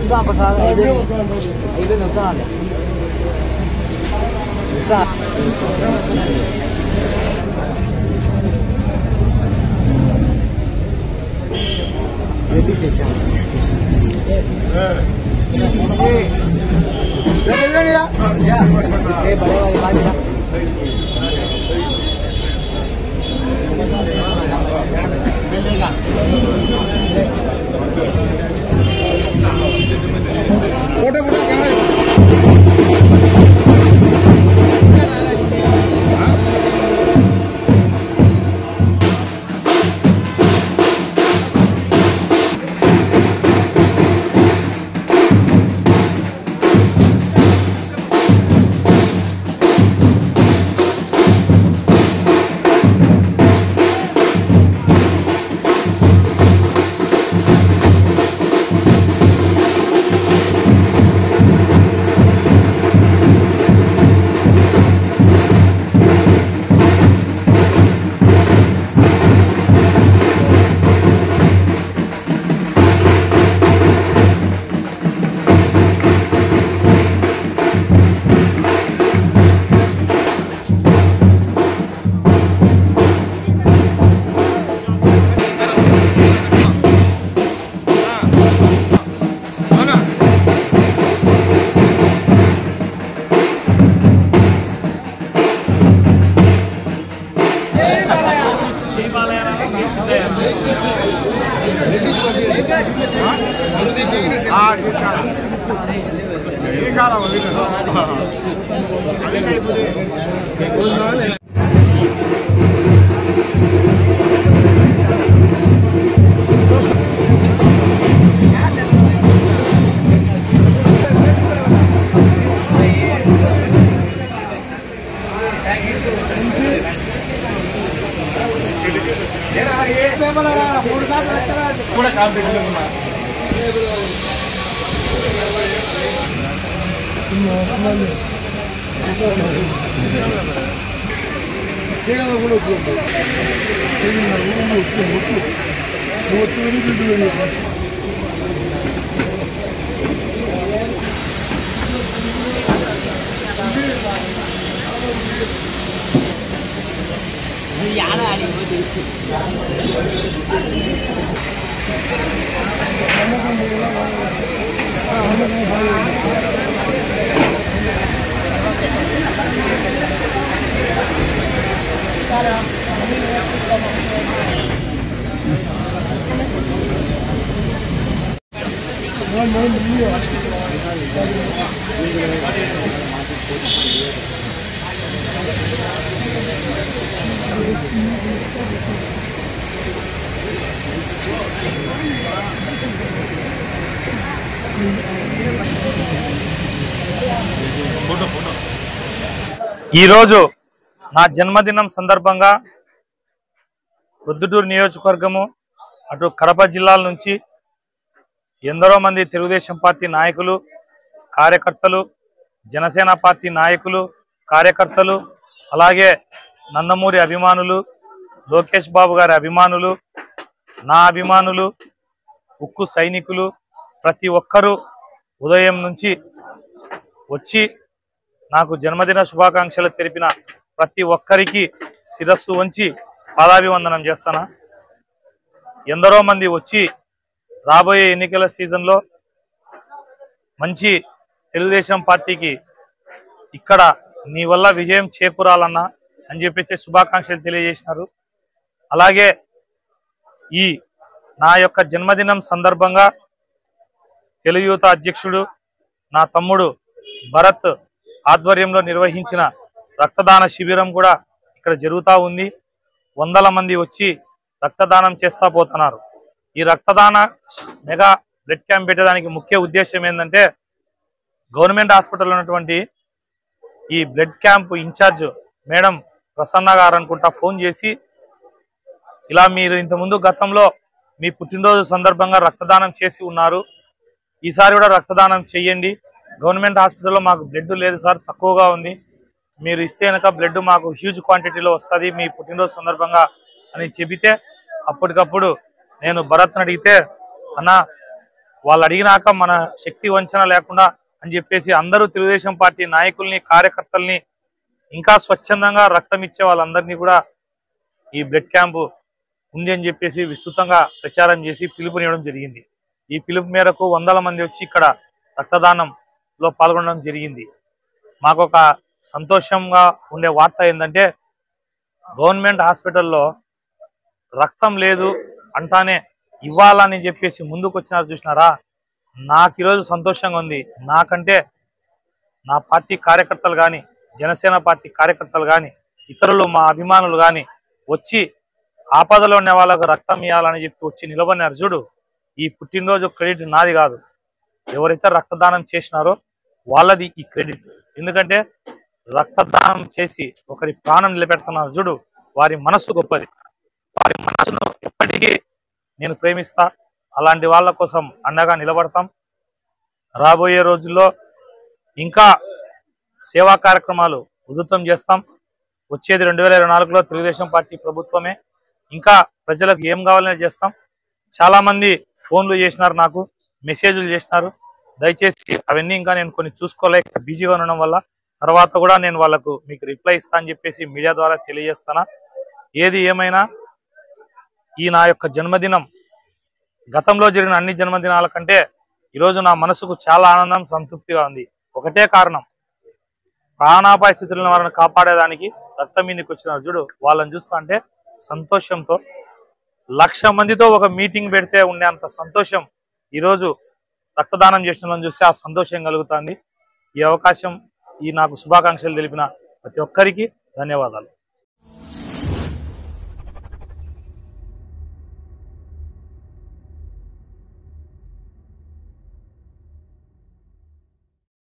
炸不杀的，一边能炸的，炸。别别这样。来呀！哎，把那个拿起来。这个。फोटो photo ఈరోజు నా జన్మదినం సందర్భంగా ప్రొద్దుటూరు నియోజకవర్గము అటు కడప జిల్లాల నుంచి ఎందరో మంది తెలుగుదేశం పార్టీ నాయకులు, కార్యకర్తలు, జనసేన పార్టీ నాయకులు, కార్యకర్తలు, అలాగే నందమూరి అభిమానులు, లోకేష్ బాబు గారి అభిమానులు, నా అభిమానులు, ఉక్కు సైనికులు ప్రతి ఒక్కరూ ఉదయం నుంచి వచ్చి నాకు జన్మదిన శుభాకాంక్షలు తెలిపిన ప్రతి ఒక్కరికి శిరస్సు వంచి పాదాభివందనం చేస్తాను. ఎందరో మంది వచ్చి రాబోయే ఎన్నికల సీజన్లో మంచి తెలుగుదేశం పార్టీకి ఇక్కడ నీ వల్ల విజయం చేకూరాలన్నా అని చెప్పేసి శుభాకాంక్షలు తెలియజేసినారు. అలాగే ఈ నా యొక్క జన్మదినం సందర్భంగా తెలుగు యువత అధ్యక్షుడు నా తమ్ముడు భరత్ ఆధ్వర్యంలో నిర్వహించిన రక్తదాన శిబిరం కూడా ఇక్కడ జరుగుతూ ఉంది. వందల మంది వచ్చి రక్తదానం చేస్తా పోతున్నారు. ఈ రక్తదాన మెగా బ్లడ్ క్యాంప్ పెట్టడానికి ముఖ్య ఉద్దేశం ఏంటంటే గవర్నమెంట్ హాస్పిటల్ ఉన్నటువంటి ఈ blood camp incharge madam Prasanna garu అనుకుంటా ఫోన్ చేసి ఇలా మీరు ఇంతకుముందు గతంలో మీ పుట్టినరోజు సందర్భంగా రక్తదానం చేసి ఉన్నారు, ఈసారి కూడా రక్తదానం చేయండి, గవర్నమెంట్ హాస్పిటల్లో మాకు బ్లడ్ లేదు సార్, తక్కువగా ఉంది, మీరు ఇస్తే కనుక బ్లడ్ మాకు హ్యూజ్ క్వాంటిటీలో వస్తుంది మీ పుట్టినరోజు సందర్భంగా అని చెబితే అప్పటికప్పుడు నేను భరత్ని అడిగితే అన్న వాళ్ళు అడిగినాక మన శక్తి వంచన లేకుండా అని చెప్పేసి అందరూ తెలుగుదేశం పార్టీ నాయకుల్ని, కార్యకర్తల్ని, ఇంకా స్వచ్ఛందంగా రక్తం ఇచ్చే వాళ్ళందరినీ కూడా ఈ బ్లడ్ క్యాంపు ఉంది అని చెప్పేసి విస్తృతంగా ప్రచారం చేసి పిలుపునివ్వడం జరిగింది. ఈ పిలుపు మేరకు వందల మంది వచ్చి ఇక్కడ రక్తదానంలో పాల్గొనడం జరిగింది. మాకు ఒక సంతోషంగా ఉండే వార్త ఏంటంటే గవర్నమెంట్ హాస్పిటల్లో రక్తం లేదు అంటానే ఇవ్వాలని చెప్పేసి ముందుకు వచ్చినారు చూసినారా, నాకు ఈరోజు సంతోషంగా ఉంది. నాకంటే నా పార్టీ కార్యకర్తలు కానీ, జనసేన పార్టీ కార్యకర్తలు కానీ, ఇతరులు మా అభిమానులు కానీ వచ్చి ఆపదలో ఉన్న వాళ్ళకు రక్తం ఇవ్వాలని చెప్పి వచ్చి నిలబడినారు చూడు. ఈ పుట్టినరోజు క్రెడిట్ నాది కాదు, ఎవరైతే రక్తదానం చేసినారో వాళ్ళది ఈ క్రెడిట్. ఎందుకంటే రక్తదానం చేసి ఒకరి ప్రాణం నిలబెడుతున్నారు చూడు, వారి మనస్సు గొప్పది, వారి మనస్సును ఎప్పటికీ నేను ప్రేమిస్తా. అలాంటి వాళ్ళ కోసం అండగా నిలబడతాం. రాబోయే రోజుల్లో ఇంకా సేవా కార్యక్రమాలు ఉధృతం చేస్తాం. వచ్చేది 2024లో తెలుగుదేశం పార్టీ ప్రభుత్వమే. ఇంకా ప్రజలకు ఏం కావాలని చేస్తాం. చాలా మంది ఫోన్లు చేసినారు, నాకు మెసేజ్లు చేసినారు. దయచేసి అవన్నీ ఇంకా నేను కొన్ని చూసుకోలేక బిజీగా ఉండడం వల్ల తర్వాత కూడా నేను వాళ్ళకు మీకు రిప్లై ఇస్తా అని చెప్పేసి మీడియా ద్వారా తెలియజేస్తాను. ఏది ఏమైనా ఈ నా యొక్క జన్మదినం గతంలో జరిగిన అన్ని జన్మదినాల కంటే ఈరోజు నా మనసుకు చాలా ఆనందం, సంతృప్తిగా ఉంది. ఒకటే కారణం, ప్రాణాపాయ స్థితులను వారిని కాపాడేదానికి రక్తం మీదకి వచ్చినారు చూడు, వాళ్ళని చూస్తా అంటే సంతోషంతో 1,00,000 మందితో ఒక మీటింగ్ పెడితే ఉండే అంత సంతోషం ఈరోజు రక్తదానం చేసిన వాళ్ళని చూస్తే ఆ సంతోషం కలుగుతుంది. ఈ అవకాశం, ఈ నాకు శుభాకాంక్షలు తెలిపిన ప్రతి ఒక్కరికి ధన్యవాదాలు.